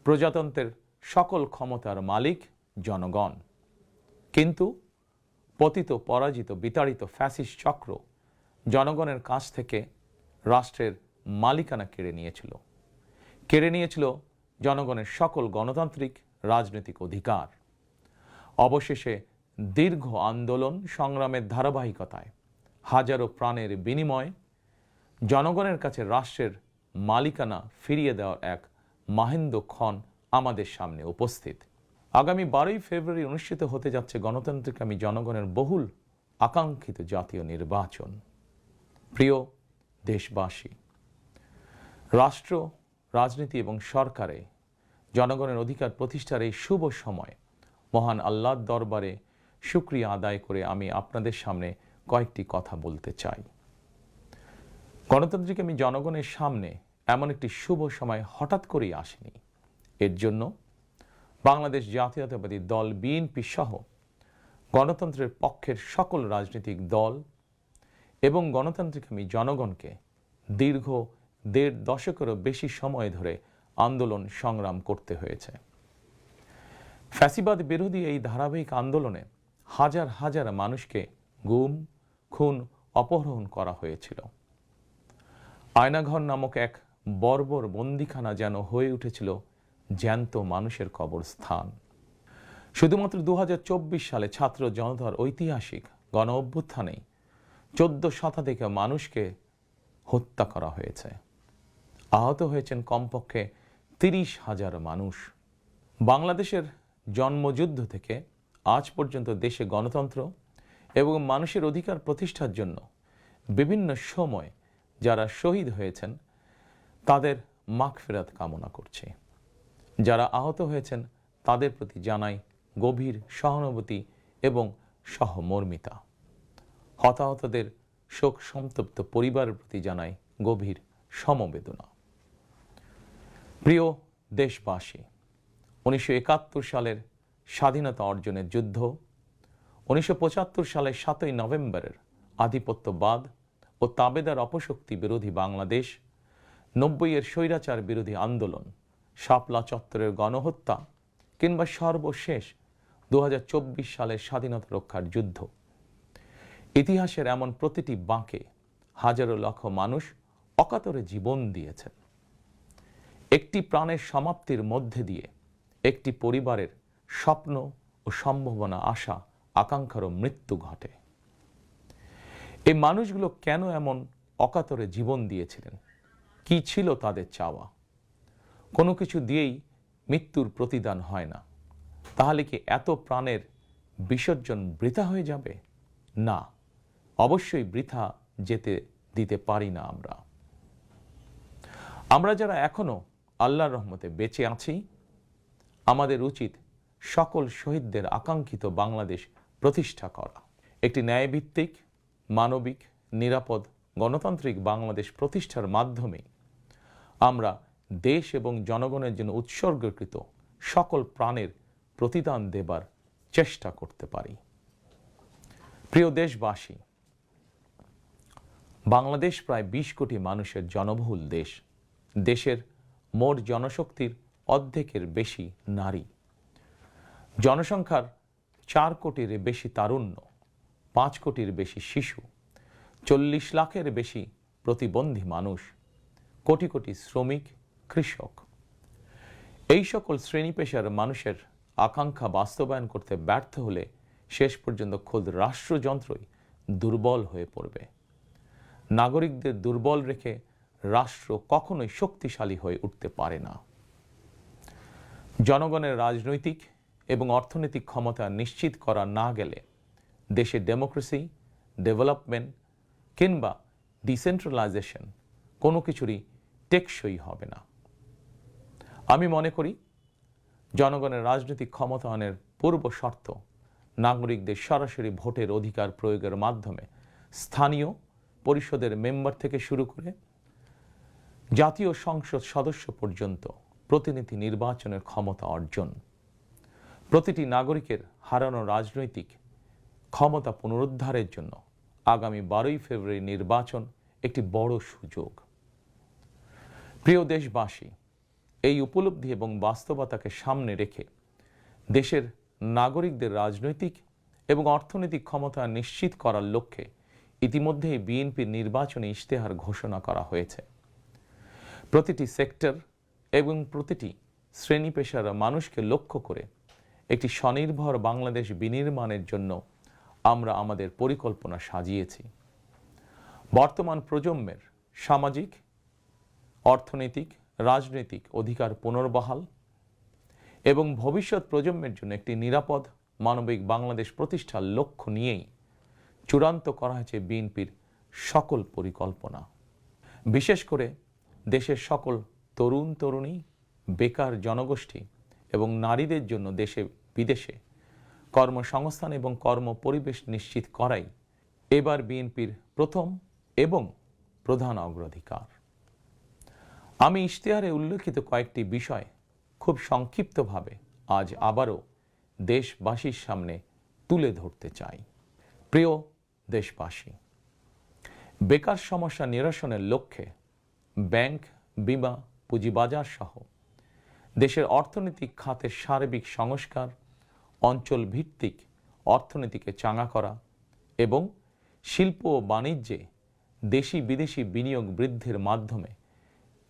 প্রজাতন্ত্রের সকল ক্ষমতার মালিক জনগণ। কিন্তু পতিত, পরাজিত, বিতাড়িত ফ্যাসিস্ট চক্র জনগণের কাছ থেকে রাষ্ট্রের মালিকানা কেড়ে নিয়েছিল জনগণের সকল গণতান্ত্রিক রাজনৈতিক অধিকার। অবশেষে দীর্ঘ আন্দোলন সংগ্রামের ধারাবাহিকতায় হাজারো প্রাণের বিনিময়ে জনগণের কাছে রাষ্ট্রের মালিকানা ফিরিয়ে দেওয়ার এক মাহেন্দ্রক্ষণ আমাদের সামনে উপস্থিত। আগামী 12ই ফেব্রুয়ারি অনুষ্ঠিত হতে যাচ্ছে গণতান্ত্রিকামী জনগণের বহুল আকাঙ্ক্ষিত জাতীয় নির্বাচন। প্রিয় দেশবাসী, রাষ্ট্র, রাজনীতি এবং সরকারে জনগণের অধিকার প্রতিষ্ঠার এই শুভ সময় মহান আল্লাহর দরবারে শুকরিয়া আদায় করে আমি আপনাদের সামনে কয়েকটি কথা বলতে চাই। গণতান্ত্রিকামী জনগণের সামনে এমন একটি শুভ সময় হঠাৎ করেই আসেনি। এর জন্য বাংলাদেশ জাতীয়তাবাদী দল বিএনপি সহ গণতন্ত্রের পক্ষের সকল রাজনৈতিক দল এবং গণতান্ত্রিকামী জনগণকে দীর্ঘ 1.5 দশকেরও বেশি সময় ধরে আন্দোলন সংগ্রাম করতে হয়েছে। ফ্যাসিবাদ বিরোধী এই ধারাবাহিক আন্দোলনে হাজার হাজার মানুষকে গুম, খুন, অপহরণ করা হয়েছিল। আয়নাঘর নামক এক বর্বর বন্দিখানা যেন হয়ে উঠেছিল জ্যান্ত মানুষের কবরস্থান। শুধুমাত্র 2024 সালে ছাত্র জনতার ঐতিহাসিক গণ অভ্যুত্থানেই 14 শতাধিক মানুষকে হত্যা করা হয়েছে। আহত হয়েছেন কমপক্ষে 30,000 মানুষ। বাংলাদেশের জন্মযুদ্ধ থেকে আজ পর্যন্ত দেশে গণতন্ত্র এবং মানুষের অধিকার প্রতিষ্ঠার জন্য বিভিন্ন সময় যারা শহীদ হয়েছেন তাদের মাগফিরাত কামনা করছি। যারা আহত হয়েছেন তাদের প্রতি জানাই গভীর সহানুভূতি এবং সহমর্মিতা। হতাহতদের শোক সন্তপ্ত পরিবারের প্রতি জানাই গভীর সমবেদনা। প্রিয় দেশবাসী, 1971 সালের স্বাধীনতা অর্জনের যুদ্ধ, 1975 সালের 7ই নভেম্বরের আধিপত্যবাদ ও তাবেদার অপশক্তি বিরোধী বাংলাদেশ, 90-এর স্বৈরাচার বিরোধী আন্দোলন, শাপলা চত্বরের গণহত্যা কিংবা সর্বশেষ 2024 সালের স্বাধীনতা রক্ষার যুদ্ধ, ইতিহাসের এমন প্রতিটি বাঁকে হাজারো লক্ষ মানুষ অকাতরে জীবন দিয়েছেন। একটি প্রাণের সমাপ্তির মধ্যে দিয়ে একটি পরিবারের স্বপ্ন ও সম্ভাবনা, আশা, আকাঙ্ক্ষারও মৃত্যু ঘটে। এই মানুষগুলো কেন এমন অকাতরে জীবন দিয়েছিলেন? কি ছিল তাদের চাওয়া? কোনো কিছু দিয়েই মৃত্যুর প্রতিদান হয় না। তাহলে কি এত প্রাণের বিসর্জন বৃথা হয়ে যাবে? না, অবশ্যই বৃথা যেতে দিতে পারি না। আমরা যারা এখনো আল্লাহর রহমতে বেঁচে আছি, আমাদের উচিত সকল শহীদদের আকাঙ্ক্ষিত বাংলাদেশ প্রতিষ্ঠা করা। একটি ন্যায়ভিত্তিক, মানবিক, নিরাপদ, গণতান্ত্রিক বাংলাদেশ প্রতিষ্ঠার মাধ্যমে আমরা দেশ এবং জনগণের জন্য উৎসর্গকৃত সকল প্রাণের প্রতিদান দেবার চেষ্টা করতে পারি। প্রিয় দেশবাসী, বাংলাদেশ প্রায় 20 কোটি মানুষের জনবহুল দেশ। দেশের মোট জনশক্তির অর্ধেকের বেশি নারী। জনসংখ্যার 4 কোটির বেশি তারুণ্য, 5 কোটির বেশি শিশু, 40 লাখের বেশি প্রতিবন্ধী মানুষ, কোটি কোটি শ্রমিক, কৃষক। এই সকল শ্রেণী পেশার মানুষের আকাঙ্ক্ষা বাস্তবায়ন করতে ব্যর্থ হলে শেষ পর্যন্ত খোদ রাষ্ট্রযন্ত্রই দুর্বল হয়ে পড়বে। নাগরিকদের দুর্বল রেখে রাষ্ট্র কখনোই শক্তিশালী হয়ে উঠতে পারে না। জনগণের রাজনৈতিক এবং অর্থনৈতিক ক্ষমতা নিশ্চিত করা না গেলে দেশে ডেমোক্রেসি, ডেভেলপমেন্ট কিংবা ডিসেন্ট্রালাইজেশন কোনো কিছুরই টেকসই হবে না। আমি মনে করি জনগণের রাজনৈতিক ক্ষমতায়নের পূর্ব শর্ত নাগরিকদের সরাসরি ভোটের অধিকার প্রয়োগের মাধ্যমে স্থানীয় পরিষদের মেম্বার থেকে শুরু করে জাতীয় সংসদ সদস্য পর্যন্ত প্রতিনিধি নির্বাচনের ক্ষমতা অর্জন। প্রতিটি নাগরিকের হারানো রাজনৈতিক ক্ষমতা পুনরুদ্ধারের জন্য আগামী 12ই ফেব্রুয়ারি নির্বাচন একটি বড় সুযোগ। প্রিয় দেশবাসী, এই উপলব্ধি এবং বাস্তবতাকে সামনে রেখে দেশের নাগরিকদের রাজনৈতিক এবং অর্থনৈতিক ক্ষমতা নিশ্চিত করার লক্ষ্যে ইতিমধ্যেই বিএনপির নির্বাচনী ইশতেহার ঘোষণা করা হয়েছে। প্রতিটি সেক্টর এবং প্রতিটি শ্রেণী পেশার মানুষকে লক্ষ্য করে একটি স্বনির্ভর বাংলাদেশ বিনির্মাণের জন্য আমরা আমাদের পরিকল্পনা সাজিয়েছি। বর্তমান প্রজন্মের সামাজিক, অর্থনৈতিক, রাজনৈতিক অধিকার পুনর্বহাল এবং ভবিষ্যৎ প্রজন্মের জন্য একটি নিরাপদ মানবিক বাংলাদেশ প্রতিষ্ঠার লক্ষ্য নিয়েই চূড়ান্ত করা হয়েছে বিএনপির সকল পরিকল্পনা। বিশেষ করে দেশের সকল তরুণ তরুণী, বেকার জনগোষ্ঠী এবং নারীদের জন্য দেশে বিদেশে কর্মসংস্থান এবং কর্ম পরিবেশ নিশ্চিত করাই এবার বিএনপির প্রথম এবং প্রধান অগ্রাধিকার। আমি ইশতেহারে উল্লেখিত কয়েকটি বিষয় খুব সংক্ষিপ্তভাবে আজ আবারও দেশবাসীর সামনে তুলে ধরতে চাই। প্রিয় দেশবাসী, বেকার সমস্যা নিরসনের লক্ষ্যে ব্যাংক, বিমা, পুঁজিবাজার সহ দেশের অর্থনৈতিক খাতের সার্বিক সংস্কার, অঞ্চল ভিত্তিক অর্থনীতিকে চাঙা করা এবং শিল্প ও বাণিজ্যে দেশি বিদেশি বিনিয়োগ বৃদ্ধির মাধ্যমে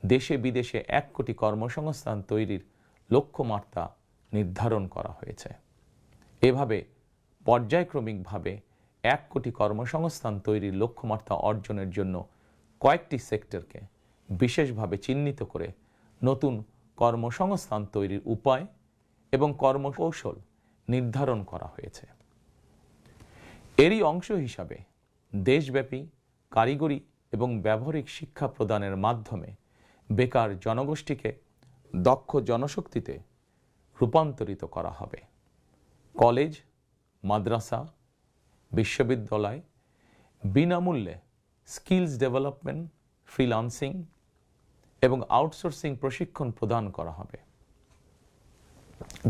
দেশে বিদেশে 1 কোটি কর্মসংস্থান তৈরির লক্ষ্যমাত্রা নির্ধারণ করা হয়েছে। এভাবে পর্যায়ক্রমিকভাবে 1 কোটি কর্মসংস্থান তৈরির লক্ষ্যমাত্রা অর্জনের জন্য কয়েকটি সেক্টরকে বিশেষভাবে চিহ্নিত করে নতুন কর্মসংস্থান তৈরির উপায় এবং কর্মকৌশল নির্ধারণ করা হয়েছে। এরই অংশ হিসাবে দেশব্যাপী কারিগরি এবং ব্যবহারিক শিক্ষা প্রদানের মাধ্যমে বেকার জনগোষ্ঠীকে দক্ষ জনশক্তিতে রূপান্তরিত করা হবে। কলেজ, মাদ্রাসা, বিশ্ববিদ্যালয় বিনামূল্যে স্কিলস ডেভেলপমেন্ট, ফ্রিল্যান্সিং এবং আউটসোর্সিং প্রশিক্ষণ প্রদান করা হবে,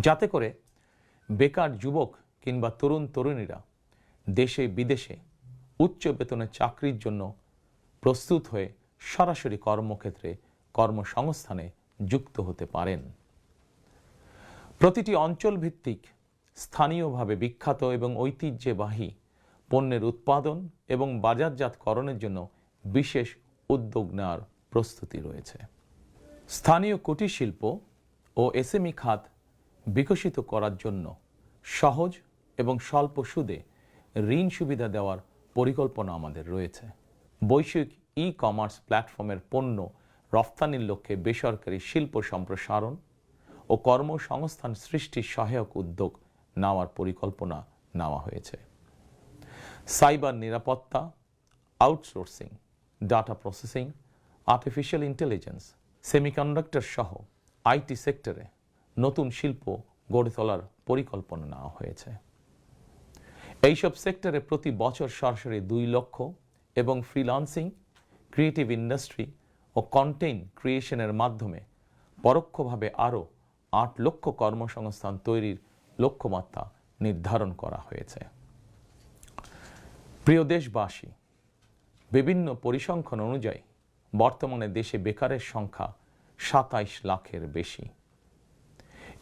যাতে করে বেকার যুবক কিংবা তরুণ তরুণীরা দেশে বিদেশে উচ্চ বেতনের চাকরির জন্য প্রস্তুত হয়ে সরাসরি কর্মক্ষেত্রে কর্মসংস্থানে যুক্ত হতে পারেন। প্রতিটি অঞ্চল ভিত্তিক স্থানীয়ভাবে বিখ্যাত এবং ঐতিহ্যবাহী পণ্যের উৎপাদন এবং বাজারজাতকরণের জন্য বিশেষ উদ্যোগ নেওয়ার প্রস্তুতি রয়েছে। স্থানীয় কুটির শিল্প ও এসএমই খাত বিকশিত করার জন্য সহজ এবং স্বল্প সুদে ঋণ সুবিধা দেওয়ার পরিকল্পনা আমাদের রয়েছে। বৈশ্বিক ই-কমার্স প্ল্যাটফর্মের পণ্য রফতানির লক্ষ্যে বেসরকারি শিল্প সম্প্রসারণ ও কর্মসংস্থান সৃষ্টির সহায়ক উদ্যোগ নেওয়ার পরিকল্পনা নেওয়া হয়েছে। সাইবার নিরাপত্তা, outsourcing, data processing, artificial intelligence, semiconductor সহ আইটি সেক্টরে নতুন শিল্প গড়ে তোলার পরিকল্পনা নেওয়া হয়েছে। এইসব সেক্টরে প্রতি বছর সরাসরি 2 লক্ষ এবং ফ্রিল্যান্সিং, ক্রিয়েটিভ ইন্ডাস্ট্রি ও কন্টেন্ট ক্রিয়েশনের মাধ্যমে পরোক্ষভাবে আরও 8 লক্ষ কর্মসংস্থান তৈরির লক্ষ্যমাত্রা নির্ধারণ করা হয়েছে। প্রিয় দেশবাসী, বিভিন্ন পরিসংখ্যান অনুযায়ী বর্তমানে দেশে বেকারের সংখ্যা 27 লাখের বেশি।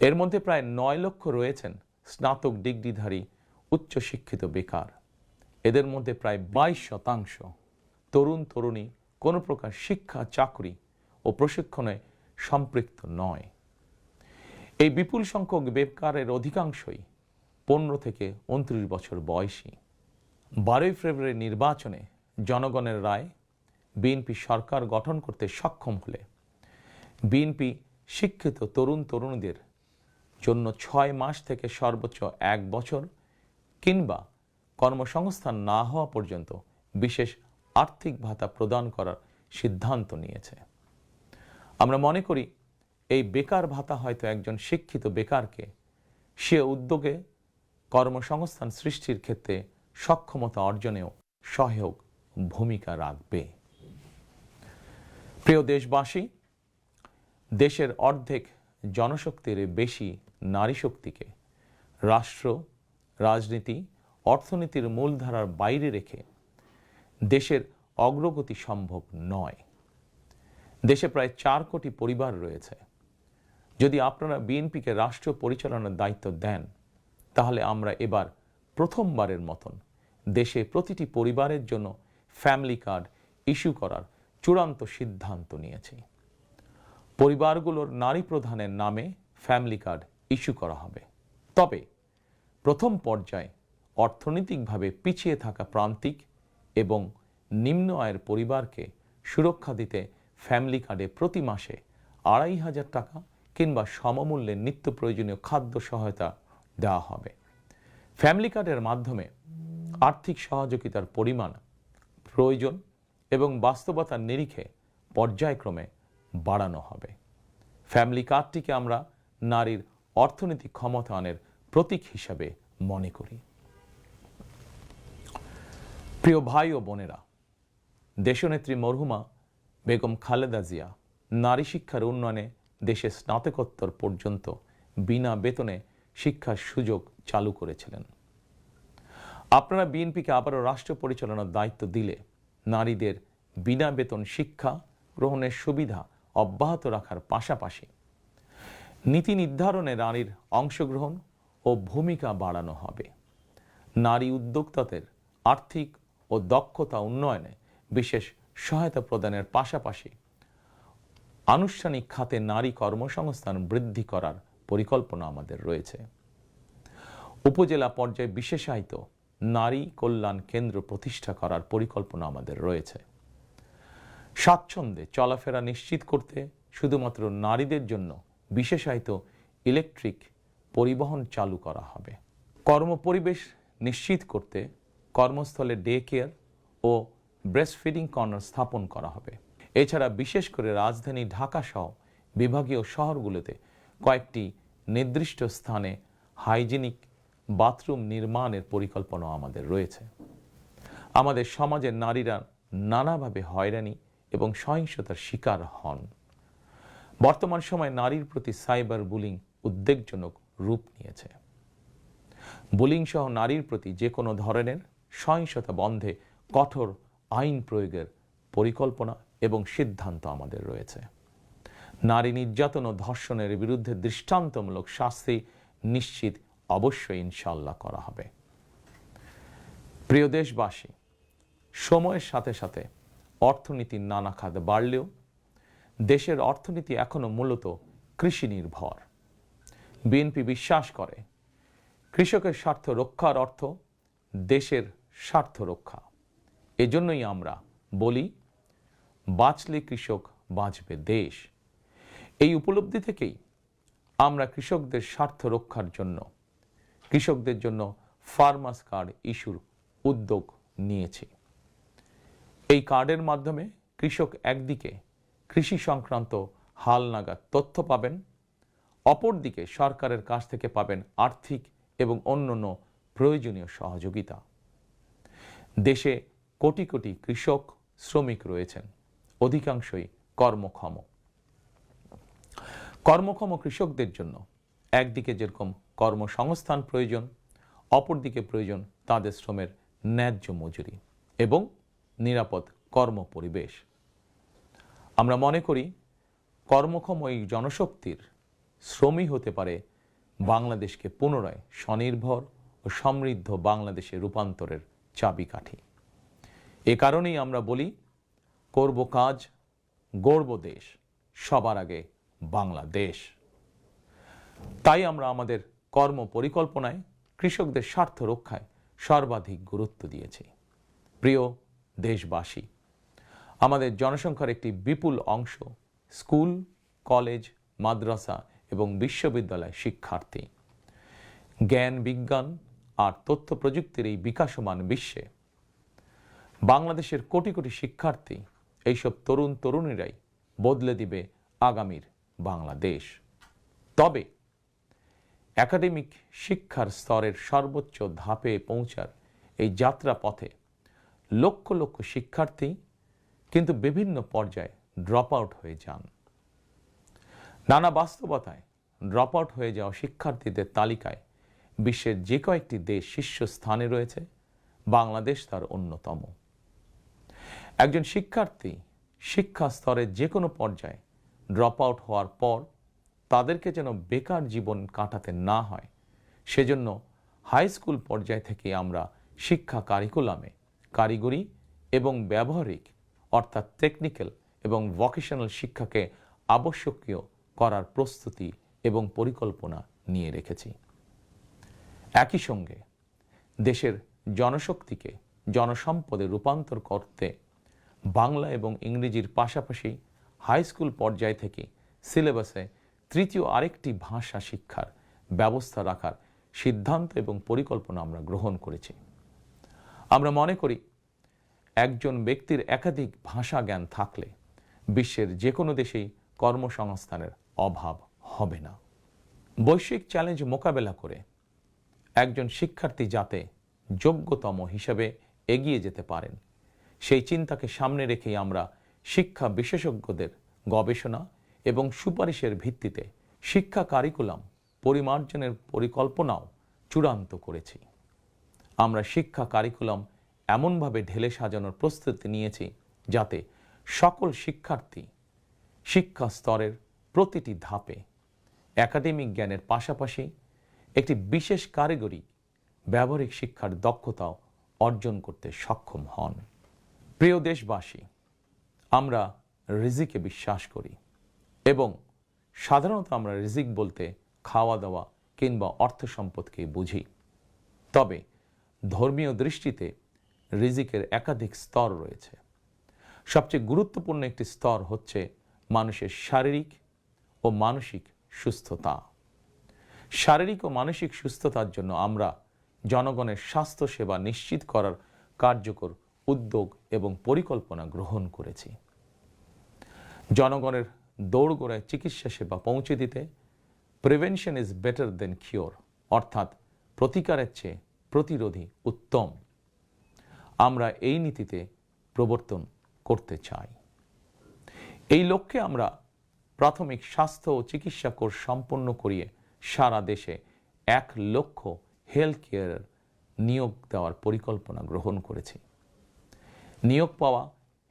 এর মধ্যে প্রায় 9 লক্ষ রয়েছেন স্নাতক ডিগ্রিধারী উচ্চশিক্ষিত বেকার। এদের মধ্যে প্রায় 22% তরুণ তরুণী কোনো প্রকার শিক্ষা, চাকরি ও প্রশিক্ষণে সম্পৃক্ত নয়। এই বিপুল সংখ্যক বেকারের অধিকাংশই 15 থেকে 29 বছর বয়সী। 12 ফেব্রুয়ারি নির্বাচনে জনগণের রায় বিএনপি সরকার গঠন করতে সক্ষম হলে বিএনপি শিক্ষিত তরুণ তরুণীদের জন্য 6 মাস থেকে সর্বোচ্চ 1 বছর কিংবা কর্মসংস্থান না হওয়া পর্যন্ত বিশেষ আর্থিক ভাতা প্রদান করার সিদ্ধান্ত নিয়েছে। আমরা মনে করি এই বেকার ভাতা হয়তো একজন শিক্ষিত বেকারকে সে উদ্যোগে কর্মসংস্থান সৃষ্টির ক্ষেত্রে সক্ষমতা অর্জনেও সহায়ক ভূমিকা রাখবে। প্রিয় দেশবাসী, দেশের অর্ধেক জনশক্তির বেশি নারী শক্তিকে রাষ্ট্র, রাজনীতি, অর্থনীতির মূলধারার বাইরে রেখে দেশের অগ্রগতি সম্ভব নয়। দেশে প্রায় 4 কোটি পরিবার রয়েছে। যদি আপনারা বিএনপিকে রাষ্ট্র পরিচালনার দায়িত্ব দেন, তাহলে আমরা এবার প্রথমবারের মতন দেশে প্রতিটি পরিবারের জন্য ফ্যামিলি কার্ড ইস্যু করার চূড়ান্ত সিদ্ধান্ত নিয়েছি। পরিবারগুলোর নারী প্রধানের নামে ফ্যামিলি কার্ড ইস্যু করা হবে। তবে প্রথম পর্যায়ে অর্থনৈতিকভাবে পিছিয়ে থাকা প্রান্তিক এবং নিম্ন আয়ের পরিবারকে সুরক্ষা দিতে ফ্যামিলি কার্ডে প্রতি মাসে 2,500 টাকা কিংবা সমমূল্যে নিত্য প্রয়োজনীয় খাদ্য সহায়তা দেওয়া হবে। ফ্যামিলি কার্ডের মাধ্যমে আর্থিক সহযোগিতার পরিমাণ, প্রয়োজন এবং বাস্তবতার নিরিখে পর্যায়ক্রমে বাড়ানো হবে। ফ্যামিলি কার্ডটিকে আমরা নারীর অর্থনৈতিক ক্ষমতায়নের প্রতীক হিসাবে মনে করি। প্রিয় ভাই ও বোনেরা, দেশনেত্রী মরহুমা বেগম খালেদা জিয়া নারী শিক্ষার উন্নয়নে দেশে স্নাতকোত্তর পর্যন্ত বিনা বেতনে শিক্ষার সুযোগ চালু করেছিলেন। আপনারা বিএনপিকে আবারও রাষ্ট্র পরিচালনার দায়িত্ব দিলে নারীদের বিনা বেতন শিক্ষা গ্রহণের সুবিধা অব্যাহত রাখার পাশাপাশি নীতি নির্ধারণে নারীর অংশগ্রহণ ও ভূমিকা বাড়ানো হবে। নারী উদ্যোক্তাদের আর্থিক ও দক্ষতা উন্নয়নে বিশেষ সহায়তা প্রদানের পাশাপাশি আনুষ্ঠানিক খাতে নারী কর্মসংস্থান বৃদ্ধি করার পরিকল্পনা আমাদের রয়েছে। উপজেলা পর্যায়ে বিশেষায়িত নারী কল্যাণ কেন্দ্র প্রতিষ্ঠা করার পরিকল্পনা আমাদের রয়েছে। স্বাচ্ছন্দ্যে চলাফেরা নিশ্চিত করতে শুধুমাত্র নারীদের জন্য বিশেষায়িত ইলেকট্রিক পরিবহন চালু করা হবে। কর্মপরিবেশ নিশ্চিত করতে কর্মস্থলে ডে কেয়ার ও ব্রেস্টফিডিং কর্নার স্থাপন করা হবে। এছাড়া বিশেষ করে রাজধানী ঢাকা সহ বিভাগীয় শহরগুলোতে কয়েকটি নির্দিষ্ট স্থানে হাইজিনিক বাথরুম নির্মাণের পরিকল্পনা আমাদের রয়েছে। আমাদের সমাজের নারীরা নানাভাবে হয়রানি এবং সহিংসতার শিকার হন। বর্তমান সময়ে নারীর প্রতি সাইবার বুলিং উদ্বেগজনক রূপ নিয়েছে। বুলিং সহ নারীর প্রতি যে কোনো ধরনের সহিংসতা বন্ধে কঠোর আইন প্রয়োগের পরিকল্পনা এবং সিদ্ধান্ত আমাদের রয়েছে। নারী নির্যাতন ও ধর্ষণের বিরুদ্ধে দৃষ্টান্তমূলক শাস্তি নিশ্চিত অবশ্যই ইনশাআল্লাহ করা হবে। প্রিয় দেশবাসী, সময়ের সাথে সাথে অর্থনীতির নানা খাত বাড়লেও দেশের অর্থনীতি এখনো মূলত কৃষি নির্ভর। বিএনপি বিশ্বাস করে কৃষকের স্বার্থ রক্ষার অর্থ দেশের স্বার্থ রক্ষা। এজন্যই আমরা বলি, বাঁচলে কৃষক বাঁচবে দেশ। এই উপলব্ধি থেকেই আমরা কৃষকদের স্বার্থ রক্ষার জন্য কৃষকদের জন্য ফার্মার্স কার্ড ইস্যুর উদ্যোগ নিয়েছি। এই কার্ডের মাধ্যমে কৃষক একদিকে কৃষি সংক্রান্ত হালনাগাদ তথ্য পাবেন, অপরদিকে সরকারের কাছ থেকে পাবেন আর্থিক এবং অন্যান্য প্রয়োজনীয় সহযোগিতা। দেশে কোটি কোটি কৃষক শ্রমিক রয়েছেন, অধিকাংশই কর্মক্ষম। কর্মক্ষম কৃষকদের জন্য একদিকে যেরকম কর্মসংস্থান প্রয়োজন, অপরদিকে প্রয়োজন তাদের শ্রমের ন্যায্য মজুরি এবং নিরাপদ কর্মপরিবেশ। আমরা মনে করি কর্মক্ষম এই জনশক্তির শ্রমই হতে পারে বাংলাদেশকে পুনরায় স্বনির্ভর ও সমৃদ্ধ বাংলাদেশে রূপান্তরের চাবিকাঠি। এ কারণেই আমরা বলি, করব কাজ, গড়ব দেশ, সবার আগে বাংলাদেশ। তাই আমরা আমাদের কর্ম পরিকল্পনায় কৃষকদের স্বার্থ রক্ষায় সর্বাধিক গুরুত্ব দিয়েছি। প্রিয় দেশবাসী, আমাদের জনসংখ্যার একটি বিপুল অংশ স্কুল, কলেজ, মাদ্রাসা এবং বিশ্ববিদ্যালয় শিক্ষার্থী। জ্ঞান, বিজ্ঞান আর তথ্য প্রযুক্তির এই বিকাশমান বিশ্বে বাংলাদেশের কোটি কোটি শিক্ষার্থী, এইসব তরুণ তরুণীরাই বদলে দিবে আগামীর বাংলাদেশ। তবে একাডেমিক শিক্ষার স্তরের সর্বোচ্চ ধাপে পৌঁছার এই যাত্রা পথে লক্ষ লক্ষ শিক্ষার্থী কিন্তু বিভিন্ন পর্যায়ে ড্রপ আউট হয়ে যান। নানা বাস্তবতায় ড্রপ আউট হয়ে যাওয়া শিক্ষার্থীদের তালিকায় বিশ্বের যে কয়েকটি দেশ শীর্ষস্থানে রয়েছে, বাংলাদেশ তার অন্যতম। একজন শিক্ষার্থী শিক্ষা স্তরের যে কোনো পর্যায়ে ড্রপ আউট হওয়ার পর তাদেরকে যেন বেকার জীবন কাটাতে না হয়, সেজন্য হাই স্কুল পর্যায় থেকে আমরা শিক্ষা কারিকুলামে কারিগরি এবং ব্যবহারিক অর্থাৎ টেকনিক্যাল এবং ভোকেশনাল শিক্ষাকে আবশ্যকীয় করার প্রস্তুতি এবং পরিকল্পনা নিয়ে রেখেছি। একই সঙ্গে দেশের জনশক্তিকে জনসম্পদে রূপান্তর করতে বাংলা এবং ইংরেজির পাশাপাশি হাই স্কুল পর্যায় থেকে সিলেবাসে তৃতীয় আরেকটি ভাষা শিক্ষার ব্যবস্থা রাখার সিদ্ধান্ত এবং পরিকল্পনা আমরা গ্রহণ করেছি। আমরা মনে করি একজন ব্যক্তির একাধিক ভাষা জ্ঞান থাকলে বিশ্বের যে কোনো দেশেই কর্মসংস্থানের অভাব হবে না। বৈশ্বিক চ্যালেঞ্জ মোকাবেলা করে একজন শিক্ষার্থী যাতে যোগ্যতম হিসেবে এগিয়ে যেতে পারেন, সেই চিন্তাকে সামনে রেখেই আমরা শিক্ষা বিশেষজ্ঞদের গবেষণা এবং সুপারিশের ভিত্তিতে শিক্ষা কারিকুলাম পরিমার্জনের পরিকল্পনাও চূড়ান্ত করেছি। আমরা শিক্ষা কারিকুলাম এমনভাবে ঢেলে সাজানোর প্রস্তুতি নিয়েছি যাতে সকল শিক্ষার্থী শিক্ষা স্তরের প্রতিটি ধাপে একাডেমিক জ্ঞানের পাশাপাশি একটি বিশেষ কারিগরি ব্যবহারিক শিক্ষার দক্ষতাও অর্জন করতে সক্ষম হন। প্রিয় দেশবাসী, আমরা রিজিকে বিশ্বাস করি এবং সাধারণত আমরা রিজিক বলতে খাওয়া দাওয়া কিংবা অর্থ সম্পদকে বুঝি। তবে ধর্মীয় দৃষ্টিতে রিজিকের একাধিক স্তর রয়েছে। সবচেয়ে গুরুত্বপূর্ণ একটি স্তর হচ্ছে মানুষের শারীরিক ও মানসিক সুস্থতা। শারীরিক ও মানসিক সুস্থতার জন্য আমরা জনগণের স্বাস্থ্য সেবা নিশ্চিত করার কার্যকর উদ্যোগ এবং পরিকল্পনা গ্রহণ করেছি। জনগণের দৌড়গোড়ায় চিকিৎসা সেবা পৌঁছে দিতে prevention is better then cure, অর্থাৎ প্রতিকারের চেয়ে প্রতিরোধী উত্তম, আমরা এই নীতিতে প্রবর্তন করতে চাই। এই লক্ষ্যে আমরা প্রাথমিক স্বাস্থ্য ও চিকিৎসা কোর্স সম্পন্ন করিয়ে সারা দেশে 1 লক্ষ হেলথ কেয়ার নিয়োগ দেওয়ার পরিকল্পনা গ্রহণ করেছি। নিয়োগ পাওয়া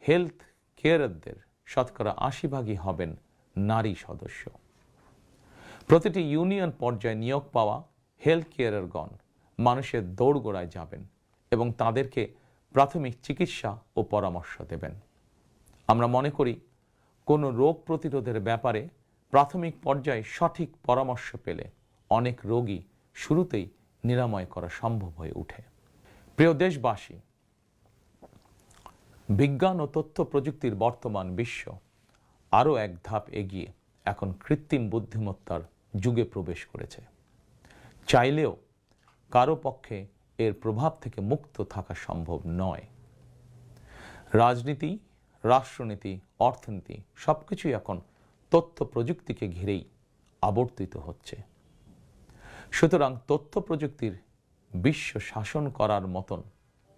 হেলথ কেয়ারদের শতকরা 80% হবেন নারী সদস্য। প্রতিটি ইউনিয়ন পর্যায়ে নিয়োগ পাওয়া হেলথ কেয়ারগণ মানুষের দৌড়গোড়ায় যাবেন এবং তাদেরকে প্রাথমিক চিকিৎসা ও পরামর্শ দেবেন। আমরা মনে করি কোনো রোগ প্রতিরোধের ব্যাপারে প্রাথমিক পর্যায়ে সঠিক পরামর্শ পেলে অনেক রোগী শুরুতেই নিরাময় করা সম্ভব হয়ে ওঠে। প্রিয় দেশবাসী, বিজ্ঞান ও তথ্য প্রযুক্তির বর্তমান বিশ্ব আরও এক ধাপ এগিয়ে এখন কৃত্রিম বুদ্ধিমত্তার যুগে প্রবেশ করেছে। চাইলেও কারো পক্ষে এর প্রভাব থেকে মুক্ত থাকা সম্ভব নয়। রাজনীতি, রাষ্ট্রনীতি, অর্থনীতি সবকিছুই এখন তথ্য প্রযুক্তিকে ঘিরেই আবর্তিত হচ্ছে। সুতরাং তথ্য প্রযুক্তির বিশ্ব শাসন করার মতন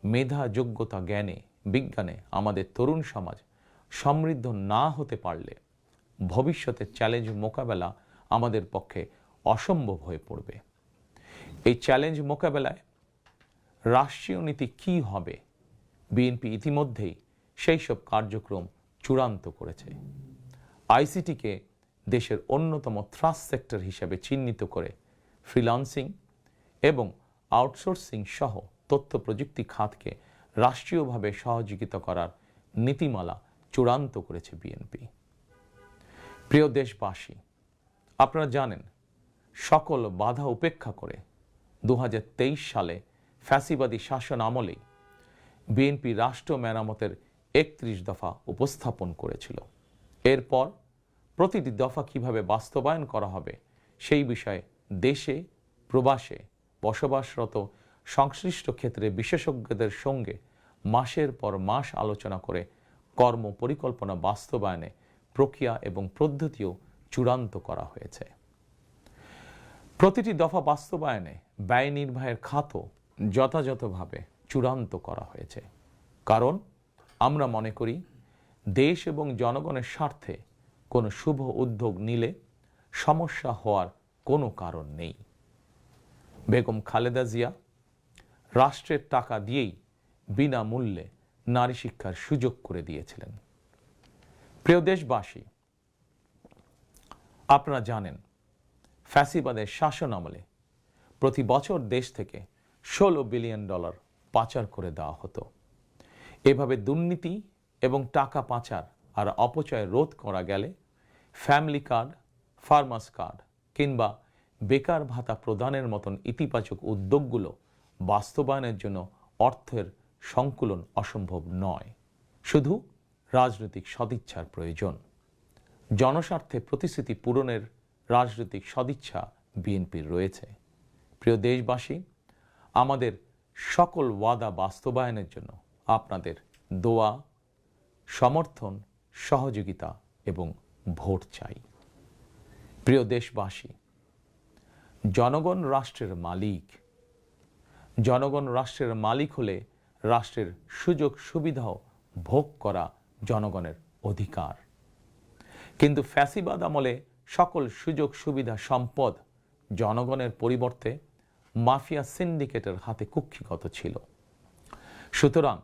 মেধা, যোগ্যতা, জ্ঞানে, বিজ্ঞানে আমাদের তরুণ সমাজ সমৃদ্ধ না হতে পারলে ভবিষ্যতের চ্যালেঞ্জ মোকাবেলা আমাদের পক্ষে অসম্ভব হয়ে পড়বে। এই চ্যালেঞ্জ মোকাবেলায় রাষ্ট্রীয় নীতি কী হবে, বিএনপি ইতিমধ্যেই সেই সব কার্যক্রম চূড়ান্ত করেছে। আইসিটিকে দেশের অন্যতম থ্রাস্ট সেক্টর হিসেবে চিহ্নিত করে ফ্রিল্যান্সিং এবং আউটসোর্সিং সহ তথ্য প্রযুক্তি খাতকে রাষ্ট্রীয়ভাবে সহযোগিতা করার নীতিমালা চূড়ান্ত করেছে বিএনপি। প্রিয় দেশবাসী, আপনারা জানেন সকল বাধা উপেক্ষা করে 2023 সালে ফ্যাসিবাদী শাসন আমলেই বিএনপি রাষ্ট্র মেরামতের 31 দফা উপস্থাপন করেছিল। এরপর প্রতিটি দফা কিভাবে বাস্তবায়ন করা হবে সেই বিষয়ে দেশে প্রবাসে বসবাসরত সংশ্লিষ্ট ক্ষেত্রে বিশেষজ্ঞদের সঙ্গে মাসের পর মাস আলোচনা করে কর্ম পরিকল্পনা বাস্তবায়নে প্রক্রিয়া এবং পদ্ধতিও চূড়ান্ত করা হয়েছে। প্রতিটি দফা বাস্তবায়নে ব্যয় নির্বাহের খাতও যথাযথভাবে চূড়ান্ত করা হয়েছে। কারণ আমরা মনে করি দেশ এবং জনগণের স্বার্থে কোনো শুভ উদ্যোগ নিলে সমস্যা হওয়ার কোনো কারণ নেই। বেগম খালেদা জিয়া রাষ্ট্রের টাকা দিয়েই বিনামূল্যে নারী শিক্ষার সুযোগ করে দিয়েছিলেন। প্রিয় দেশবাসী, আপনারা জানেন ফ্যাসিবাদের শাসন আমলে প্রতি বছর দেশ থেকে $16 বিলিয়ন পাচার করে দেওয়া হতো। এভাবে দুর্নীতি এবং টাকা পাচার আর অপচয় রোধ করা গেলে ফ্যামিলি কার্ড, ফার্মার্স কার্ড কিংবা বেকার ভাতা প্রদানের মতন ইতিবাচক উদ্যোগগুলো বাস্তবায়নের জন্য অর্থের সংকুলন অসম্ভব নয়, শুধু রাজনৈতিক সদিচ্ছার প্রয়োজন। জনস্বার্থে প্রতিশ্রুতি পূরণের রাজনৈতিক সদিচ্ছা বিএনপির রয়েছে। প্রিয় দেশবাসী, আমাদের সকল ওয়াদা বাস্তবায়নের জন্য আপনাদের দোয়া, সমর্থন, সহযোগিতা এবং ভোট চাই। প্রিয় দেশবাসী, জনগণ রাষ্ট্রের মালিক। জনগণ রাষ্ট্রের মালিক হলে রাষ্ট্রের সুযোগ সুবিধাও ভোগ করা জনগণের অধিকার। কিন্তু ফ্যাসিবাদ আমলে সকল সুযোগ সুবিধা সম্পদ জনগণের পরিবর্তে মাফিয়া সিন্ডিকেটের হাতে কুক্ষিগত ছিল। সুতরাং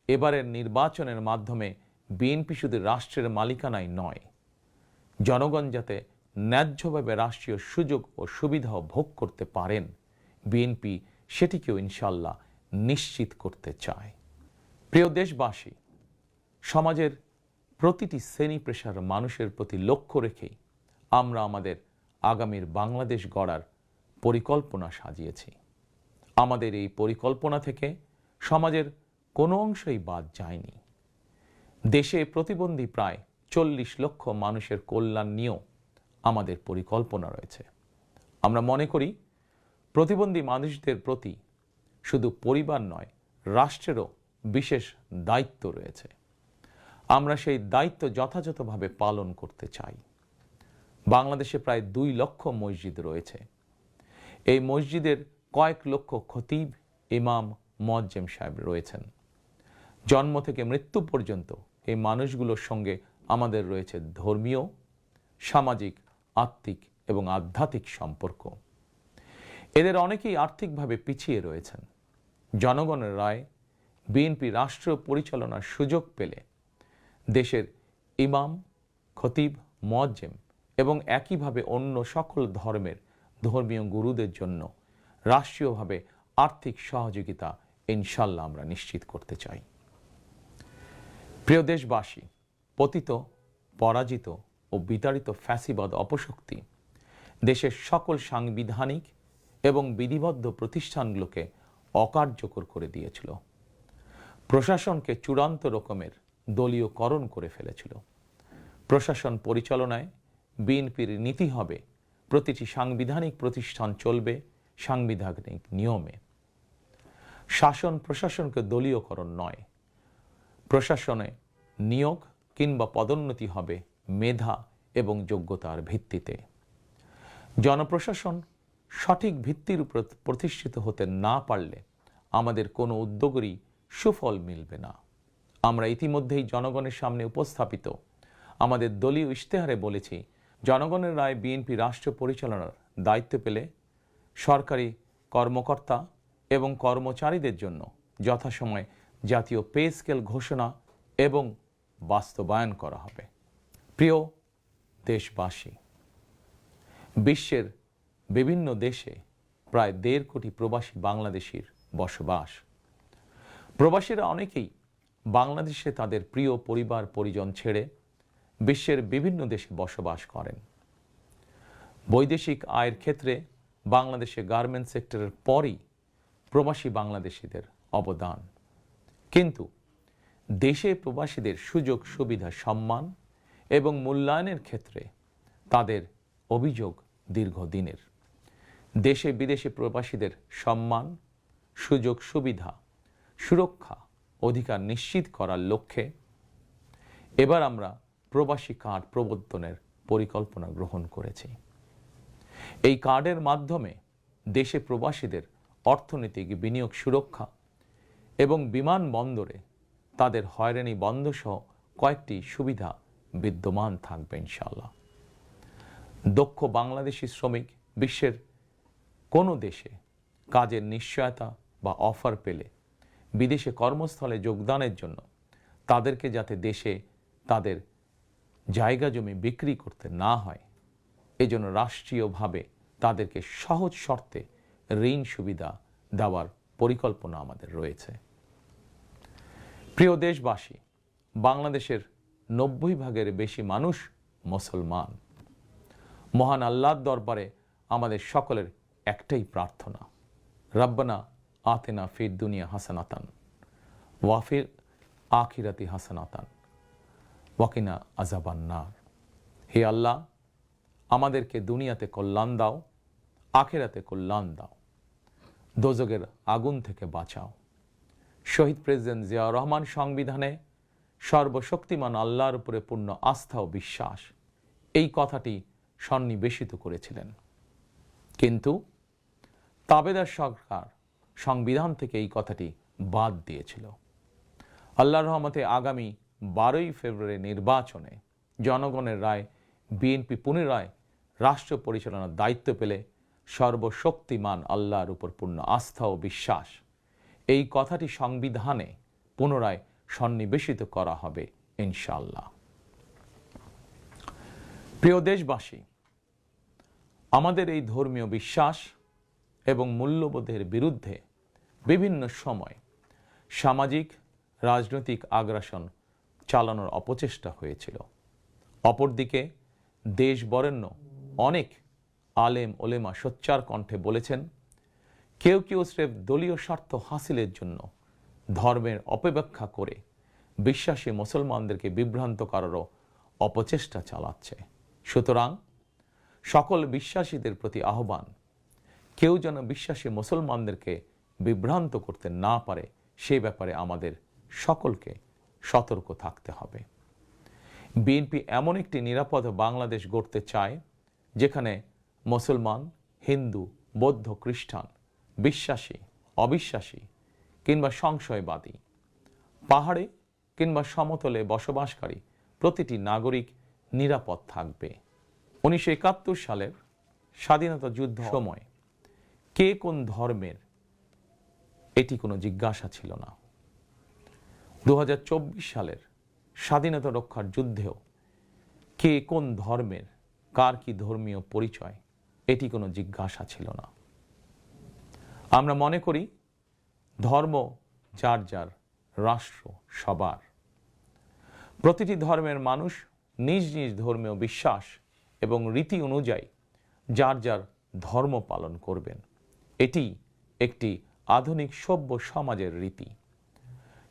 এবারের নির্বাচনের মাধ্যমে বিএনপি শুধু রাষ্ট্রের মালিকানাই নয়, জনগণ যাতে ন্যায্যভাবে রাষ্ট্রীয় সুযোগ ও সুবিধাও ভোগ করতে পারেন, বিএনপি সেটিকেও ইনশাল্লাহ নিশ্চিত করতে চায়। প্রিয় দেশবাসী, সমাজের প্রতিটি শ্রেণী পেশার মানুষের প্রতি লক্ষ্য রেখেই আমরা আমাদের আগামীর বাংলাদেশ গড়ার পরিকল্পনা সাজিয়েছি। আমাদের এই পরিকল্পনা থেকে সমাজের কোনো অংশই বাদ যায়নি। দেশে প্রতিবন্ধী প্রায় 40 লক্ষ মানুষের কল্যাণ নিয়েও আমাদের পরিকল্পনা রয়েছে। আমরা মনে করি প্রতিবন্ধী মানুষদের প্রতি শুধু পরিবার নয়, রাষ্ট্রেরও বিশেষ দায়িত্ব রয়েছে। আমরা সেই দায়িত্ব যথাযথভাবে পালন করতে চাই। বাংলাদেশে প্রায় 2 লক্ষ মসজিদ রয়েছে। এই মসজিদের কয়েক লক্ষ খতিব, ইমাম, মুয়াজ্জিম সাহেব রয়েছেন। জন্ম থেকে মৃত্যু পর্যন্ত এই মানুষগুলোর সঙ্গে আমাদের রয়েছে ধর্মীয়, সামাজিক, আত্মিক এবং আধ্যাত্মিক সম্পর্ক। এদের অনেকেই আর্থিকভাবে পিছিয়ে রয়েছেন। জনগণের রায় বিএনপি রাষ্ট্র পরিচালনার সুযোগ পেলে দেশের ইমাম, খতিব, মুয়াজ্জিম এবং একইভাবে অন্য সকল ধর্মের ধর্মীয় গুরুদের জন্য রাষ্ট্রীয়ভাবে আর্থিক সহযোগিতা ইনশাল্লাহ আমরা নিশ্চিত করতে চাই। প্রিয় দেশবাসী, পতিত, পরাজিত ও বিতাড়িত ফ্যাসিবাদ অপশক্তি দেশের সকল সাংবিধানিক এবং বিধিবদ্ধ প্রতিষ্ঠানগুলোকে অকার্যকর করে দিয়েছিল। প্রশাসনকে চূড়ান্ত রকমের দলীয়করণ করে ফেলেছিল। প্রশাসন পরিচালনায় বিএনপির নীতি হবে প্রতিটি সাংবিধানিক প্রতিষ্ঠান চলবে সাংবিধানিক নিয়মে। শাসন প্রশাসনকে দলীয়করণ নয়, প্রশাসনে নিয়োগ কিংবা পদোন্নতি হবে মেধা এবং যোগ্যতার ভিত্তিতে। জনপ্রশাসন সঠিক ভিত্তির উপর প্রতিষ্ঠিত হতে না পারলে আমাদের কোনো উদ্যোগেরই সুফল মিলবে না। আমরা ইতিমধ্যেই জনগণের সামনে উপস্থাপিত আমাদের দলীয় ইশতেহারে বলেছি, জনগণের রায় বিএনপি রাষ্ট্র পরিচালনার দায়িত্ব পেলে সরকারি কর্মকর্তা এবং কর্মচারীদের জন্য যথাসময়ে জাতীয় পে স্কেল ঘোষণা এবং বাস্তবায়ন করা হবে। প্রিয় দেশবাসী, বিশ্বের বিভিন্ন দেশে প্রায় 1.5 কোটি প্রবাসী বাংলাদেশির বসবাস। প্রবাসীরা অনেকেই বাংলাদেশে তাদের প্রিয় পরিবার পরিজন ছেড়ে বিশ্বের বিভিন্ন দেশে বসবাস করেন। বৈদেশিক আয়ের ক্ষেত্রে বাংলাদেশে গার্মেন্টস সেক্টরের পরই প্রবাসী বাংলাদেশিদের অবদান। কিন্তু দেশে প্রবাসীদের সুযোগ সুবিধা, সম্মান এবং মূল্যায়নের ক্ষেত্রে তাদের অভিযোগ দীর্ঘদিনের। দেশে বিদেশে প্রবাসীদের সম্মান, সুযোগ সুবিধা, সুরক্ষা, অধিকার নিশ্চিত করার লক্ষ্যে এবার আমরা প্রবাসী কার্ড প্রবর্তনের পরিকল্পনা গ্রহণ করেছি। এই কার্ডের মাধ্যমে দেশে প্রবাসীদের অর্থনৈতিক বিনিয়োগ সুরক্ষা এবং বিমানবন্দরে তাদের হয়রানি বন্ধ সহ কয়েকটি সুবিধা বিদ্যমান থাকবে ইনশাআল্লাহ। দক্ষ বাংলাদেশি শ্রমিক বিশ্বের কোনো দেশে কাজের নিশ্চয়তা বা অফার পেলে বিদেশে কর্মস্থলে যোগদানের জন্য তাদেরকে যাতে দেশে তাদের জায়গা জমি বিক্রি করতে না হয়, এজন্য রাষ্ট্রীয়ভাবে তাদেরকে সহজ শর্তে ঋণ সুবিধা দেওয়ার পরিকল্পনা আমাদের রয়েছে। প্রিয় দেশবাসী, বাংলাদেশের 90% বেশি মানুষ মুসলমান। মহান আল্লাহর দরবারে আমাদের সকলের একটাই প্রার্থনা, রব্বানা আতিনা ফিদ দুনিয়া হাসানাতান ওয়া ফিল আখিরাতি হাসানাতান ওয়া কিনা আযাবান নার। হে আল্লাহ, আমাদেরকে দুনিয়াতে কল্যাণ দাও, আখিরাতে কল্যাণ দাও, দোজখের আগুন থেকে বাঁচাও। শহীদ প্রেসিডেন্ট জিয়াউর রহমান সংবিধানে সর্বশক্তিমান আল্লাহর উপরে পূর্ণ আস্থা ও বিশ্বাস, এই কথাটি সন্নিবেশিত করেছিলেন। কিন্তু তাবেদার সরকার সংবিধান থেকে এই কথাটি বাদ দিয়েছিল। আল্লাহর রহমতে আগামী 12ই ফেব্রুয়ারি নির্বাচনে জনগণের রায় বিএনপি পুনরায় রাষ্ট্র পরিচালনার দায়িত্ব পেলে সর্বশক্তিমান আল্লাহর উপর পূর্ণ আস্থা ও বিশ্বাস, এই কথাটি সংবিধানে পুনরায় সন্নিবেশিত করা হবে ইনশাআল্লাহ। প্রিয় দেশবাসী, আমাদের এই ধর্মীয় বিশ্বাস এবং মূল্যবোধের বিরুদ্ধে বিভিন্ন সময় সামাজিক রাজনৈতিক আগ্রাসন চালানোর অপচেষ্টা হয়েছিল। অপরদিকে দেশ বরেণ্য অনেক আলেম ওলেমা সোচ্চার কণ্ঠে বলেছেন, কেউ কেউ স্রেফ দলীয় স্বার্থ হাসিলের জন্য ধর্মের অপব্যাখ্যা করে বিশ্বাসী মুসলমানদেরকে বিভ্রান্ত করারও অপচেষ্টা চালাচ্ছে। সুতরাং সকল বিশ্বাসীদের প্রতি আহ্বান, কেউ যেন বিশ্বাসী মুসলমানদেরকে বিভ্রান্ত করতে না পারে, সে ব্যাপারে আমাদের সকলকে সতর্ক থাকতে হবে। বিএনপি এমন একটি নিরাপদ বাংলাদেশ গড়তে চায় যেখানে মুসলমান, হিন্দু, বৌদ্ধ, খ্রিস্টান, বিশ্বাসী, অবিশ্বাসী কিংবা সংশয়বাদী, পাহাড়ে কিংবা সমতলে বসবাসকারী প্রতিটি নাগরিক নিরাপদ থাকবে। 1971 সালের স্বাধীনতা যুদ্ধ সময় কে কোন ধর্মের এটি কোনো জিজ্ঞাসা ছিল না। 2024 সালের স্বাধীনতা রক্ষার যুদ্ধেও কে কোন ধর্মের, কার কি ধর্মীয় পরিচয়, এটি কোনো জিজ্ঞাসা ছিল না। আমরা মনে করি ধর্ম যার যার, রাষ্ট্র সবার। প্রতিটি ধর্মের মানুষ নিজ নিজ ধর্মীয় বিশ্বাস এবং রীতি অনুযায়ী যার যার ধর্ম পালন করবেন। এটি একটি আধুনিক সভ্য সমাজের রীতি।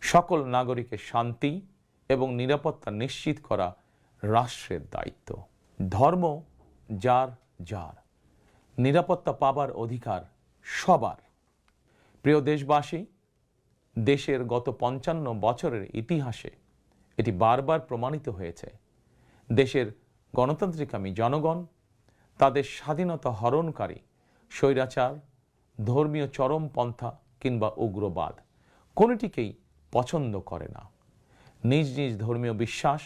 সকল নাগরিকের শান্তি এবং নিরাপত্তা নিশ্চিত করা রাষ্ট্রের দায়িত্ব। ধর্ম যার যার, নিরাপত্তা পাবার অধিকার সবার। প্রিয় দেশবাসী, দেশের গত 55 বছরের ইতিহাসে এটি বারবার প্রমাণিত হয়েছে, দেশের গণতান্ত্রিকামী জনগণ তাদের স্বাধীনতা হরণকারী স্বৈরাচার, ধর্মীয় চরমপন্থা কিংবা উগ্রবাদ কোনোটিকেই পছন্দ করে না। নিজ নিজ ধর্মীয় বিশ্বাস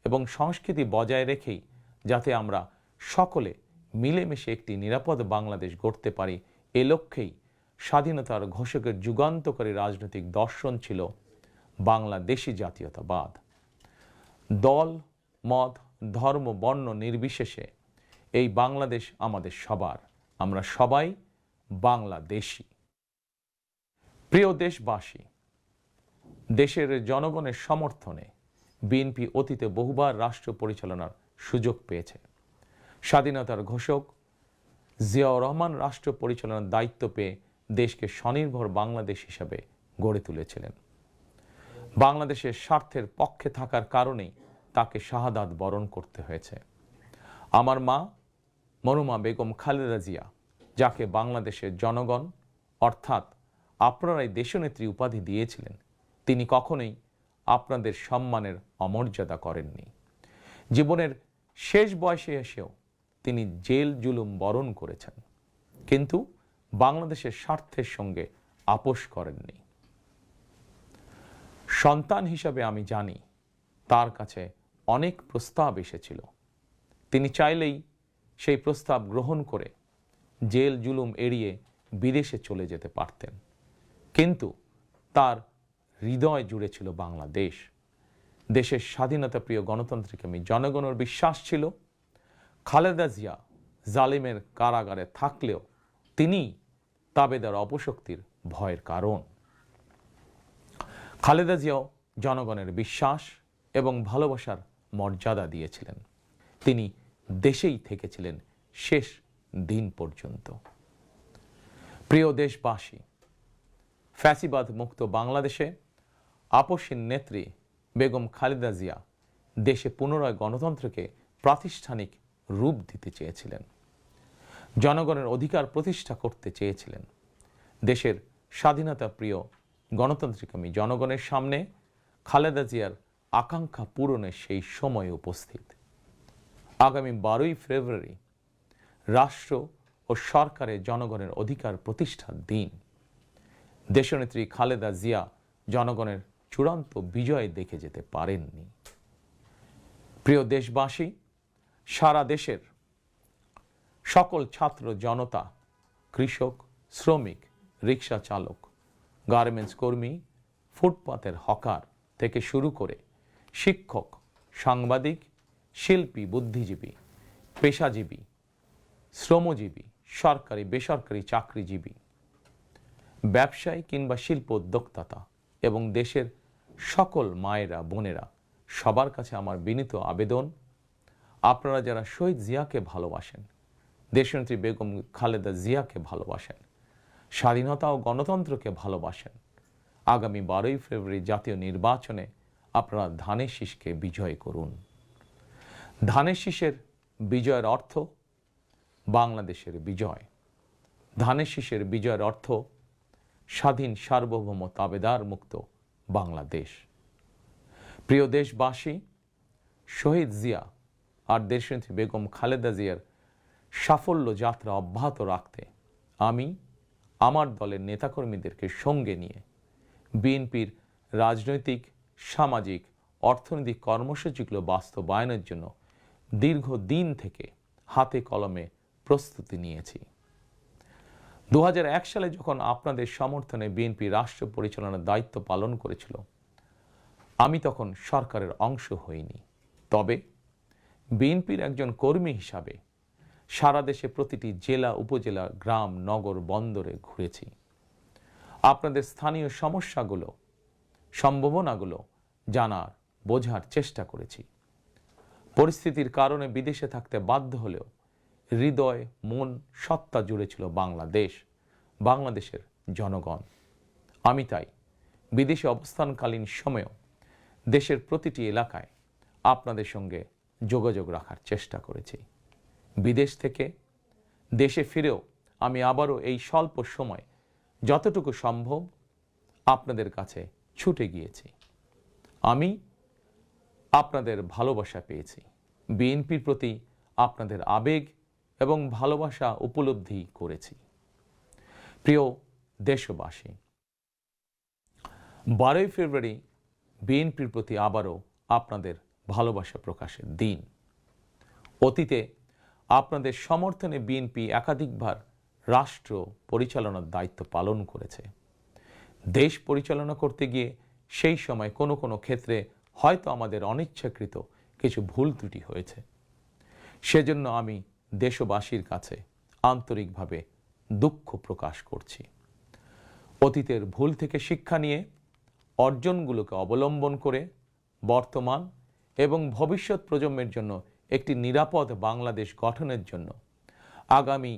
এবং সংস্কৃতি বজায় রেখেই যাতে আমরা সকলে মিলেমিশে একটি নিরাপদ বাংলাদেশ গড়তে পারি, এ লক্ষ্যেই স্বাধীনতার ঘোষকের যুগান্তকারী রাজনৈতিক দর্শন ছিল বাংলাদেশী জাতীয়তাবাদ। দল, মত, ধর্ম, বর্ণ নির্বিশেষে এই বাংলাদেশ আমাদের সবার, আমরা সবাই বাংলাদেশী। প্রিয় দেশবাসী, দেশের জনগণের সমর্থনে বিএনপি অতীতে বহুবার রাষ্ট্র পরিচালনার সুযোগ পেয়েছে। স্বাধীনতার ঘোষক জিয়াউর রহমান রাষ্ট্র পরিচালনার দায়িত্ব পেয়ে দেশকে স্বনির্ভর বাংলাদেশ হিসাবে গড়ে তুলেছিলেন। বাংলাদেশের স্বার্থের পক্ষে থাকার কারণেই তাকে শাহাদাত বরণ করতে হয়েছে। আমার মা মরহুমা বেগম খালেদা জিয়া, যাকে বাংলাদেশের জনগণ অর্থাৎ আপনারাই দেশনেত্রী উপাধি দিয়েছিলেন, তিনি কখনোই আপনাদের সম্মানের অমর্যাদা করেননি। জীবনের শেষ বয়সে এসেও তিনি জেল জুলুম বরণ করেছেন, কিন্তু বাংলাদেশের স্বার্থের সঙ্গে আপোষ করেননি। সন্তান হিসাবে আমি জানি তার কাছে অনেক প্রস্তাব এসেছিল। তিনি চাইলেই সেই প্রস্তাব গ্রহণ করে জেল জুলুম এড়িয়ে বিদেশে চলে যেতে পারতেন, কিন্তু তার হৃদয় জুড়ে ছিল বাংলাদেশ। দেশের স্বাধীনতা প্রিয় গণতান্ত্রিক জনগণের বিশ্বাস ছিল খালেদা জিয়া জালিমের কারাগারে থাকলেও তিনি তাবেদার অপশক্তির ভয়ের কারণ। খালেদা জিয়াও জনগণের বিশ্বাস এবং ভালোবাসার মর্যাদা দিয়েছিলেন। তিনি দেশেই থেকেছিলেন শেষ দিন পর্যন্ত। প্রিয় দেশবাসী, ফ্যাসিবাদ মুক্ত বাংলাদেশে আপসীন নেত্রী বেগম খালেদা জিয়া দেশে পুনরায় গণতন্ত্রকে প্রাতিষ্ঠানিক রূপ দিতে চেয়েছিলেন, জনগণের অধিকার প্রতিষ্ঠা করতে চেয়েছিলেন। দেশের স্বাধীনতা প্রিয় গণতান্ত্রিকামী জনগণের সামনে খালেদা জিয়ার আকাঙ্ক্ষা পূরণের সেই সময় উপস্থিত। আগামী 12ই ফেব্রুয়ারি রাষ্ট্র ও সরকারের জনগণের অধিকার প্রতিষ্ঠার দিন। দেশনেত্রী খালেদা জিয়া জনগণের চূড়ান্ত বিজয় দেখে যেতে পারেননি। প্রিয় দেশবাসী, সারা দেশের সকল ছাত্র জনতা, কৃষক, শ্রমিক, রিক্সা চালক, গার্মেন্টস কর্মী, ফুটপাতের হকার থেকে শুরু করে শিক্ষক, সাংবাদিক, শিল্পী, বুদ্ধিজীবী, পেশাজীবী, শ্রমজীবী, সরকারি বেসরকারি চাকরিজীবী, ব্যবসায়ী কিংবা শিল্প উদ্যোক্তা এবং দেশের সকল মায়েরা, বোনেরা, সবার কাছে আমার বিনীত আবেদন, আপনারা যারা শহীদ জিয়াকে ভালোবাসেন, দেশনেত্রী বেগম খালেদা জিয়াকে ভালোবাসেন, স্বাধীনতা ও গণতন্ত্রকে ভালোবাসেন, আগামী 12ই ফেব্রুয়ারি জাতীয় নির্বাচনে আপনারা ধানের শীষকে বিজয় করুন। ধানের শীষের বিজয়ের অর্থ বাংলাদেশের বিজয়। ধানের শীষের বিজয়ের অর্থ স্বাধীন, সার্বভৌম, তাবেদার মুক্ত বাংলাদেশ। প্রিয় দেশবাসী, শহীদ জিয়া আর দেশনেত্রী বেগম খালেদা জিয়ার সাফল্য যাত্রা অব্যাহত রাখতে আমি আমার দলের নেতাকর্মীদেরকে সঙ্গে নিয়ে বিএনপির রাজনৈতিক, সামাজিক, অর্থনৈতিক কর্মসূচিগুলো বাস্তবায়নের জন্য দীর্ঘদিন থেকে হাতে কলমে প্রস্তুতি নিয়েছি। 2001 সালে যখন আপনাদের সমর্থনে বিএনপি রাষ্ট্র পরিচালনার দায়িত্ব পালন করেছিল, আমি তখন সরকারের অংশ হইনি। তবে বিএনপির একজন কর্মী হিসাবে সারা দেশে প্রতিটি জেলা, উপজেলা, গ্রাম, নগর, বন্দরে ঘুরেছি। আপনাদের স্থানীয় সমস্যাগুলো, সম্ভাবনাগুলো জানার, বোঝার চেষ্টা করেছি। পরিস্থিতির কারণে বিদেশে থাকতে বাধ্য হলেও হৃদয়, মন, সত্তা জুড়ে ছিল বাংলাদেশ, বাংলাদেশের জনগণ। আমি তাই বিদেশে অবস্থানকালীন সময়েও দেশের প্রতিটি এলাকায় আপনাদের সঙ্গে যোগাযোগ রাখার চেষ্টা করেছি। বিদেশ থেকে দেশে ফিরেও আমি আবারও এই স্বল্প সময় যতটুকু সম্ভব আপনাদের কাছে ছুটে গিয়েছি। আমি আপনাদের ভালোবাসা পেয়েছি, বিএনপির প্রতি আপনাদের আবেগ এবং ভালোবাসা উপলব্ধি করেছি। প্রিয় দেশবাসী, 12ই ফেব্রুয়ারি বিএনপির প্রতি আবারও আপনাদের ভালোবাসা প্রকাশের দিন। অতীতে আপনাদের সমর্থনে বিএনপি একাধিকবার রাষ্ট্র পরিচালনার দায়িত্ব পালন করেছে। দেশ পরিচালনা করতে গিয়ে সেই সময় কোনো কোনো ক্ষেত্রে হয়তো আমাদের অনিচ্ছাকৃত কিছু ভুল ত্রুটি হয়েছে। সেজন্য আমি দেশবাসীর কাছে আন্তরিকভাবে দুঃখ প্রকাশ করছি। অতীতের ভুল থেকে শিক্ষা নিয়ে অর্জনগুলোকে অবলম্বন করে বর্তমান এবং ভবিষ্যৎ প্রজন্মের জন্য একটি নিরাপদ বাংলাদেশ গঠনের জন্য আগামী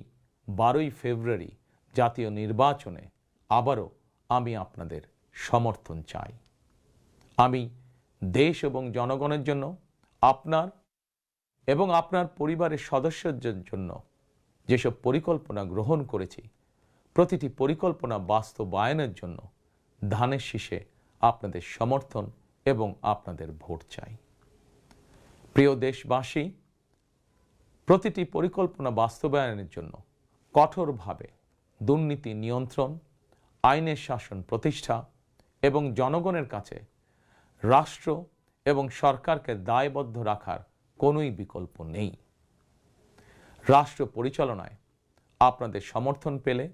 12ই ফেব্রুয়ারি জাতীয় নির্বাচনে আবারও আমি আপনাদের সমর্থন চাই। আমি দেশ এবং জনগণের জন্য, আপনার এবং আপনার পরিবারের সদস্যদের জন্য যেসব পরিকল্পনা গ্রহণ করেছি, প্রতিটি পরিকল্পনা বাস্তবায়নের জন্য ধানের শীষে আপনাদের সমর্থন এবং আপনাদের ভোট চাই। প্রিয় দেশবাসী, প্রতিটি পরিকল্পনা বাস্তবায়নের জন্য কঠোরভাবে দুর্নীতি নিয়ন্ত্রণ, আইনের শাসন প্রতিষ্ঠা এবং জনগণের কাছে রাষ্ট্র এবং সরকারকে দায়বদ্ধ রাখার কোনোই বিকল্প নেই। রাষ্ট্র পরিচালনায় আপনাদের সমর্থন পেলে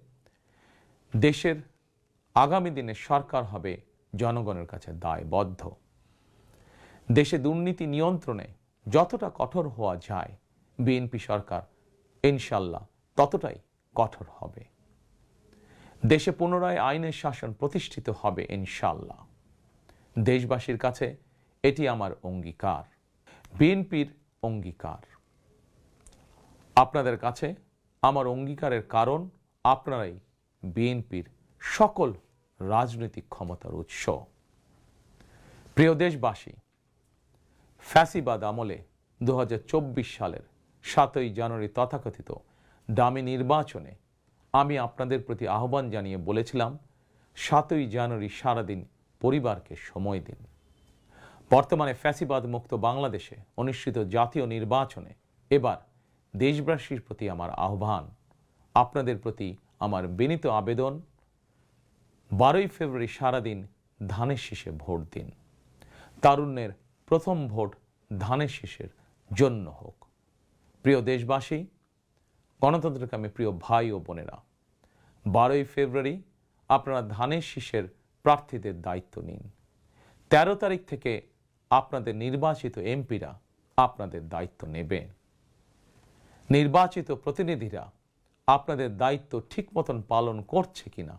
দেশের আগামী দিনের সরকার হবে জনগণের কাছে দায়বদ্ধ। দেশে দুর্নীতি নিয়ন্ত্রণে যতটা কঠোর হওয়া যায় বিএনপি সরকার ইনশাল্লাহ ততটাই কঠোর হবে। দেশে পুনরায় আইনের শাসন প্রতিষ্ঠিত হবে ইনশাল্লাহ। দেশবাসীর কাছে এটি আমার অঙ্গীকার, বিএনপির অঙ্গীকার। আপনাদের কাছে আমার অঙ্গীকারের কারণ আপনারাই বিএনপির সকল রাজনৈতিক ক্ষমতার উৎস। প্রিয় দেশবাসী, ফ্যাসিবাদ আমলে 2024 সালের 7ই জানুয়ারি তথাকথিত ডামি নির্বাচনে আমি আপনাদের প্রতি আহ্বান জানিয়ে বলেছিলাম 7ই জানুয়ারি সারাদিন পরিবারকে সময় দিন। বর্তমানে ফ্যাসিবাদ মুক্ত বাংলাদেশে অনুষ্ঠিত জাতীয় নির্বাচনে এবার দেশবাসীর প্রতি আমার আহ্বান, আপনাদের প্রতি আমার বিনীত আবেদন, 12ই ফেব্রুয়ারি সারাদিন ধানের শীষে ভোট দিন। তারুণ্যের প্রথম ভোট ধানের শীষের জন্য হোক। প্রিয় দেশবাসী, গণতন্ত্রকামী প্রিয় ভাই ও বোনেরা, 12ই ফেব্রুয়ারি আপনারা ধানের শীষের প্রার্থীদের দায়িত্ব নিন। 13 তারিখ থেকে আপনাদের নির্বাচিত এমপিরা আপনাদের দায়িত্ব নেবে। নির্বাচিত প্রতিনিধিরা আপনাদের দায়িত্ব ঠিক মতন পালন করছে কিনা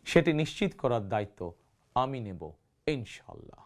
সেটি নিশ্চিত করার দায়িত্ব আমি নেব ইনশাআল্লাহ।